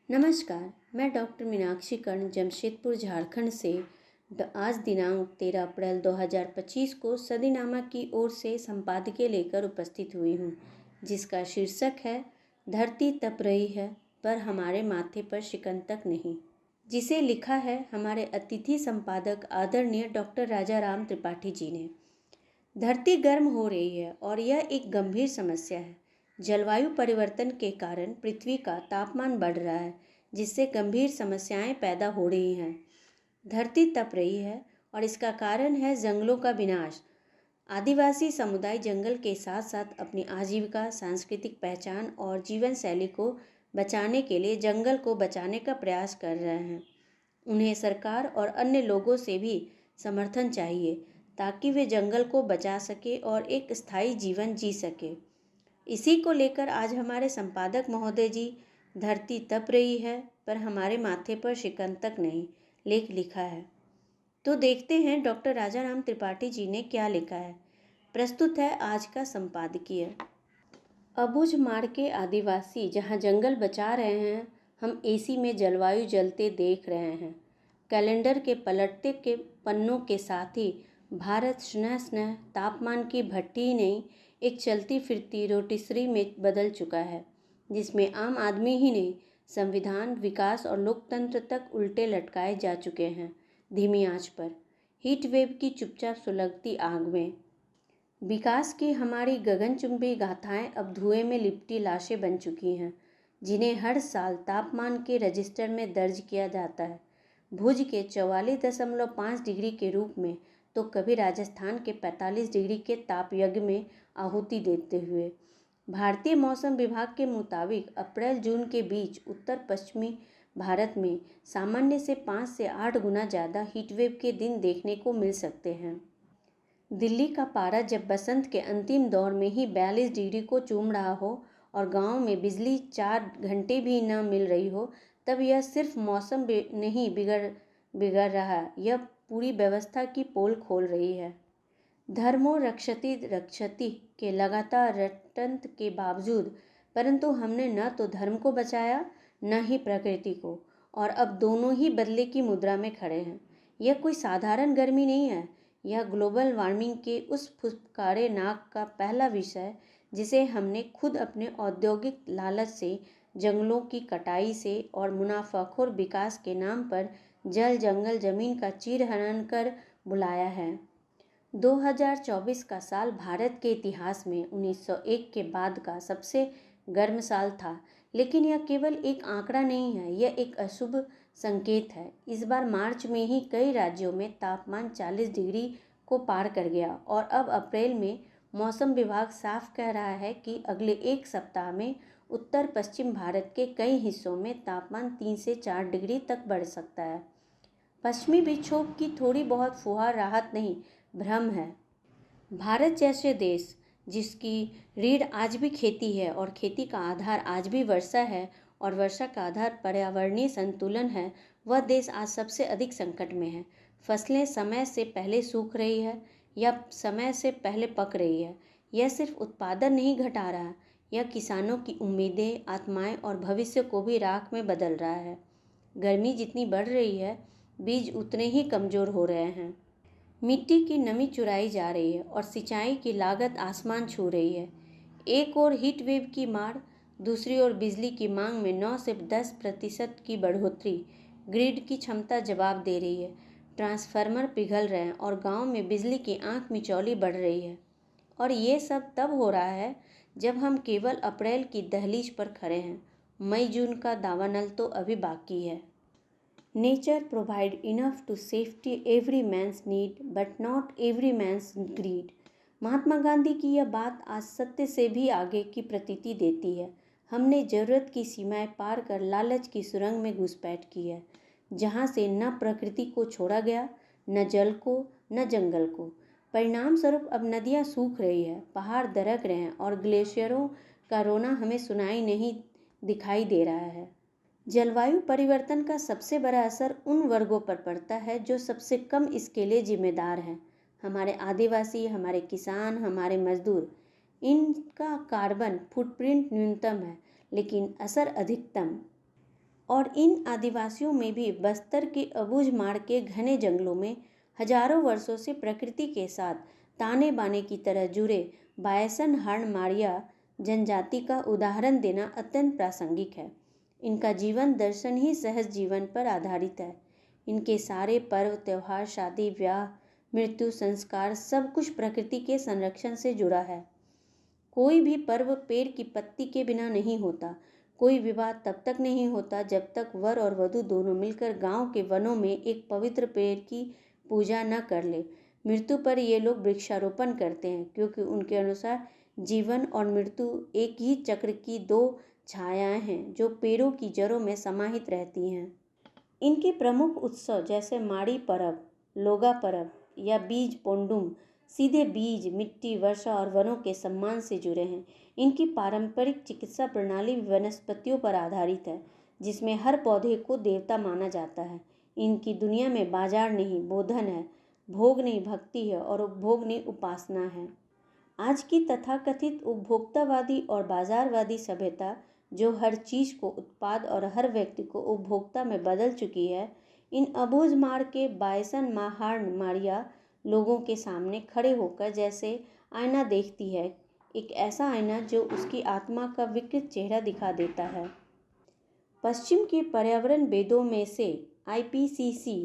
नमस्कार, मैं डॉक्टर मीनाक्षी कर्ण जमशेदपुर झारखंड से आज दिनांक 13 अप्रैल 2025 को सदीनामा की ओर से संपादकीय लेकर उपस्थित हुई हूँ, जिसका शीर्षक है धरती तप रही है पर हमारे माथे पर शिकन तक नहीं, जिसे लिखा है हमारे अतिथि संपादक आदरणीय डॉक्टर राजा राम त्रिपाठी जी ने। धरती गर्म हो रही है और यह एक गंभीर समस्या है। जलवायु परिवर्तन के कारण पृथ्वी का तापमान बढ़ रहा है, जिससे गंभीर समस्याएं पैदा हो रही हैं। धरती तप रही है और इसका कारण है जंगलों का विनाश। आदिवासी समुदाय जंगल के साथ साथ अपनी आजीविका, सांस्कृतिक पहचान और जीवन शैली को बचाने के लिए जंगल को बचाने का प्रयास कर रहे हैं। उन्हें सरकार और अन्य लोगों से भी समर्थन चाहिए ताकि वे जंगल को बचा सके और एक स्थायी जीवन जी सके। इसी को लेकर आज हमारे संपादक महोदय जी धरती तप रही है पर हमारे माथे पर शिकन तक नहीं लेख लिखा है। तो देखते हैं डॉक्टर राजा राम त्रिपाठी जी ने क्या लिखा है। प्रस्तुत है आज का संपादकीय। अबुझमाड़ के आदिवासी जहाँ जंगल बचा रहे हैं, हम एसी में जलवायु जलते देख रहे हैं। कैलेंडर के पलटते के पन्नों के साथ ही भारत स्नेह स्नेह तापमान की भट्टी ही नहीं, एक चलती फिरती रोटिसरी में बदल चुका है, जिसमें आम आदमी ही नहीं, संविधान, विकास और लोकतंत्र तक उल्टे लटकाए जा चुके हैं धीमी आंच पर, हीट वेव की चुपचाप सुलगती आग में। विकास की हमारी गगनचुंबी गाथाएं अब धुएं में लिपटी लाशें बन चुकी हैं, जिन्हें हर साल तापमान के रजिस्टर में दर्ज किया जाता है। भुज के 44.5 डिग्री के रूप में, तो कभी राजस्थान के 45 डिग्री के ताप यज्ञ में आहुति देते हुए। भारतीय मौसम विभाग के मुताबिक अप्रैल जून के बीच उत्तर पश्चिमी भारत में सामान्य से 5 से 8 गुना ज़्यादा हीटवेव के दिन देखने को मिल सकते हैं। दिल्ली का पारा जब बसंत के अंतिम दौर में ही 42 डिग्री को चूम रहा हो और गांव में बिजली 4 घंटे भी न मिल रही हो, तब यह सिर्फ मौसम नहीं बिगड़ रहा, यह पूरी व्यवस्था की पोल खोल रही है। धर्मो रक्षति रक्षति के लगातार रटंत के बावजूद, परंतु हमने न तो धर्म को बचाया न ही प्रकृति को, और अब दोनों ही बदले की मुद्रा में खड़े हैं। यह कोई साधारण गर्मी नहीं है, यह ग्लोबल वार्मिंग के उस फुफकारे नाक का पहला विषय, जिसे हमने खुद अपने औद्योगिक लालच से, जंगलों की कटाई से और मुनाफाखोर विकास के नाम पर जल जंगल जमीन का चीरहरण कर बुलाया है। 2024 का साल भारत के इतिहास में 1901 के बाद का सबसे गर्म साल था, लेकिन यह केवल एक आंकड़ा नहीं है, यह एक अशुभ संकेत है। इस बार मार्च में ही कई राज्यों में तापमान 40 डिग्री को पार कर गया और अब अप्रैल में मौसम विभाग साफ कह रहा है कि अगले एक सप्ताह में उत्तर पश्चिम भारत के कई हिस्सों में तापमान 3 से 4 डिग्री तक बढ़ सकता है। पश्चिमी विक्षोभ की थोड़ी बहुत फुहार राहत नहीं, भ्रम है। भारत जैसे देश, जिसकी रीढ़ आज भी खेती है और खेती का आधार आज भी वर्षा है और वर्षा का आधार पर्यावरणीय संतुलन है, वह देश आज सबसे अधिक संकट में है। फसलें समय से पहले सूख रही है या समय से पहले पक रही है। यह सिर्फ उत्पादन नहीं घटा रहा, यह किसानों की उम्मीदें, आत्माएं और भविष्य को भी राख में बदल रहा है। गर्मी जितनी बढ़ रही है, बीज उतने ही कमज़ोर हो रहे हैं। मिट्टी की नमी चुराई जा रही है और सिंचाई की लागत आसमान छू रही है। एक ओर हीट वेव की मार, दूसरी ओर बिजली की मांग में 9 से 10% की बढ़ोतरी। ग्रिड की क्षमता जवाब दे रही है, ट्रांसफार्मर पिघल रहे हैं और गांव में बिजली की आंख मिचौली बढ़ रही है। और ये सब तब हो रहा है जब हम केवल अप्रैल की दहलीज पर खड़े हैं। मई जून का दावानल तो अभी बाकी है। Nature provide enough to safety every man's need, but not every man's greed. Mahatma Gandhi की यह बात आज सत्य से भी आगे की प्रतीति देती है। हमने जरूरत की सीमाएं पार कर लालच की सुरंग में घुसपैठ की है, जहां से न प्रकृति को छोड़ा गया, न जल को, न जंगल को। परिणाम स्वरूप अब नदियां सूख रही है, पहाड़ दरक रहे हैं और ग्लेशियरों का रोना हमें सुनाई नहीं दिखाई दे रहा है। जलवायु परिवर्तन का सबसे बड़ा असर उन वर्गों पर पड़ता है जो सबसे कम इसके लिए जिम्मेदार हैं। हमारे आदिवासी, हमारे किसान, हमारे मजदूर। इनका कार्बन फुटप्रिंट न्यूनतम है, लेकिन असर अधिकतम। और इन आदिवासियों में भी बस्तर के अबूझमाड़ के घने जंगलों में हजारों वर्षों से प्रकृति के साथ ताने बाने की तरह जुड़े बायसन हार्नमारिया जनजाति का उदाहरण देना अत्यंत प्रासंगिक है। इनका जीवन दर्शन ही सहज जीवन पर आधारित है। इनके सारे पर्व, त्यौहार, शादी, ब्याह, मृत्यु, संस्कार सब कुछ प्रकृति के संरक्षण से जुड़ा है। कोई भी पर्व पेड़ की पत्ती के बिना नहीं होता। कोई विवाह तब तक नहीं होता जब तक वर और वधू दोनों मिलकर गांव के वनों में एक पवित्र पेड़ की पूजा न कर ले। मृत्यु पर ये लोग वृक्षारोपण करते हैं, क्योंकि उनके अनुसार जीवन और मृत्यु एक ही चक्र की दो छायाएं हैं जो पेड़ों की जड़ों में समाहित रहती हैं। इनके प्रमुख उत्सव जैसे माड़ी परब, लोगा परब या बीज पोंडुम सीधे बीज, मिट्टी, वर्षा और वनों के सम्मान से जुड़े हैं। इनकी पारंपरिक चिकित्सा प्रणाली वनस्पतियों पर आधारित है, जिसमें हर पौधे को देवता माना जाता है। इनकी दुनिया में बाजार नहीं बोधन है, भोग नहीं भक्ति है और उपभोग नहीं उपासना है। आज की तथाकथित उपभोक्तावादी और बाजारवादी सभ्यता जो हर चीज को उत्पाद और हर व्यक्ति को उपभोक्ता में बदल चुकी है, इन अबूझमाड़ के बायसन हार्नमारिया लोगों के सामने खड़े होकर जैसे आईना देखती है, एक ऐसा आईना जो उसकी आत्मा का विकृत चेहरा दिखा देता है। पश्चिम के पर्यावरण वेदों में से IPCC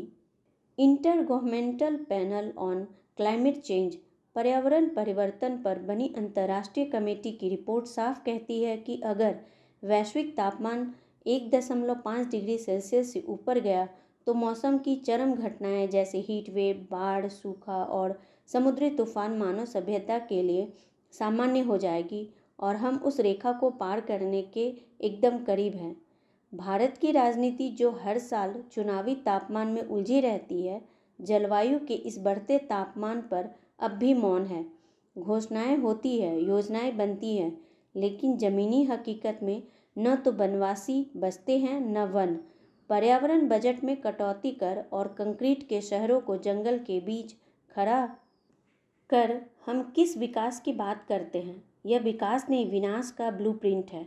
intergovernmental panel on climate change पर्यावरण परिवर्तन पर बनी अंतर्राष्ट्रीय कमेटी की रिपोर्ट साफ कहती है कि अगर वैश्विक तापमान 1.5 डिग्री सेल्सियस से ऊपर गया तो मौसम की चरम घटनाएं जैसे हीट वेव, बाढ़, सूखा और समुद्री तूफान मानव सभ्यता के लिए सामान्य हो जाएगी और हम उस रेखा को पार करने के एकदम करीब हैं। भारत की राजनीति जो हर साल चुनावी तापमान में उलझी रहती है, जलवायु के इस बढ़ते तापमान पर अब भी मौन है। घोषणाएं होती है, योजनाएं बनती हैं, लेकिन जमीनी हकीकत में न तो वनवासी बसते हैं न वन। पर्यावरण बजट में कटौती कर और कंक्रीट के शहरों को जंगल के बीच खड़ा कर हम किस विकास की बात करते हैं? यह विकास नहीं, विनाश का ब्लूप्रिंट है।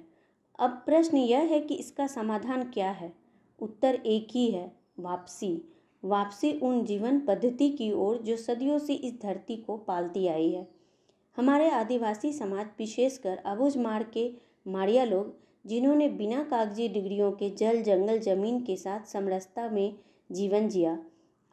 अब प्रश्न यह है कि इसका समाधान क्या है? उत्तर एक ही है, वापसी। वापसी उन जीवन पद्धति की ओर जो सदियों से इस धरती को पालती आई है। हमारे आदिवासी समाज, विशेषकर अबूझमाड़ के माड़िया लोग, जिन्होंने बिना कागजी डिग्रियों के जल, जंगल, जमीन के साथ समरसता में जीवन जिया,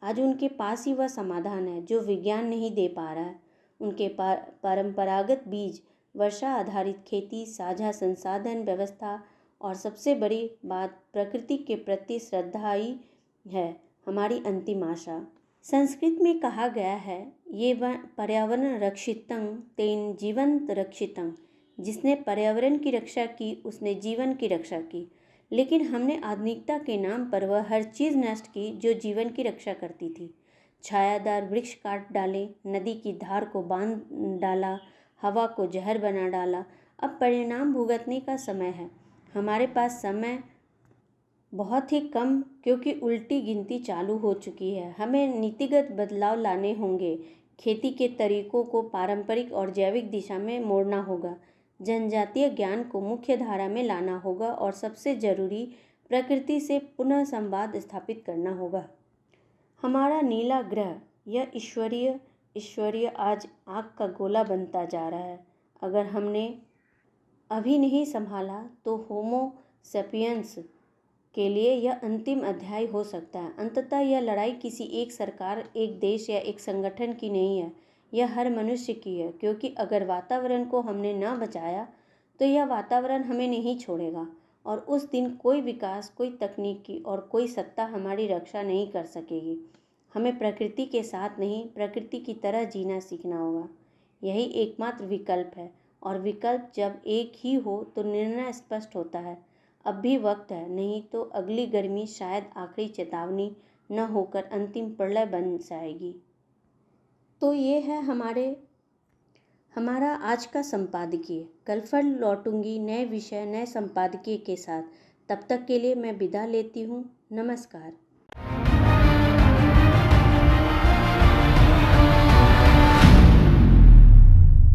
आज उनके पास ही वह समाधान है जो विज्ञान नहीं दे पा रहा है। उनके परंपरागत बीज, वर्षा आधारित खेती, साझा संसाधन व्यवस्था और सबसे बड़ी बात प्रकृति के प्रति श्रद्धा ही है हमारी अंतिम आशा। संस्कृत में कहा गया है, ये पर्यावरण रक्षितं तेन जीवंत रक्षितं। जिसने पर्यावरण की रक्षा की उसने जीवन की रक्षा की। लेकिन हमने आधुनिकता के नाम पर वह हर चीज़ नष्ट की जो जीवन की रक्षा करती थी। छायादार वृक्ष काट डाले, नदी की धार को बांध डाला, हवा को जहर बना डाला। अब परिणाम भुगतने का समय है। हमारे पास समय बहुत ही कम, क्योंकि उल्टी गिनती चालू हो चुकी है। हमें नीतिगत बदलाव लाने होंगे। खेती के तरीकों को पारंपरिक और जैविक दिशा में मोड़ना होगा। जनजातीय ज्ञान को मुख्य धारा में लाना होगा और सबसे जरूरी, प्रकृति से पुनः संवाद स्थापित करना होगा। हमारा नीला ग्रह, यह ईश्वरीय आज आग का गोला बनता जा रहा है। अगर हमने अभी नहीं संभाला तो होमो सेपियंस के लिए यह अंतिम अध्याय हो सकता है। अंततः यह लड़ाई किसी एक सरकार, एक देश या एक संगठन की नहीं है, यह हर मनुष्य की है। क्योंकि अगर वातावरण को हमने न बचाया तो यह वातावरण हमें नहीं छोड़ेगा और उस दिन कोई विकास, कोई तकनीकी और कोई सत्ता हमारी रक्षा नहीं कर सकेगी। हमें प्रकृति के साथ नहीं, प्रकृति की तरह जीना सीखना होगा। यही एकमात्र विकल्प है और विकल्प जब एक ही हो तो निर्णय स्पष्ट होता है। अब भी वक्त है, नहीं तो अगली गर्मी शायद आखिरी चेतावनी न होकर अंतिम प्रलय बन जाएगी। तो ये है हमारा आज का संपादकीय। कल फिर लौटूंगी नए विषय, नए संपादकीय के साथ। तब तक के लिए मैं विदा लेती हूँ। नमस्कार।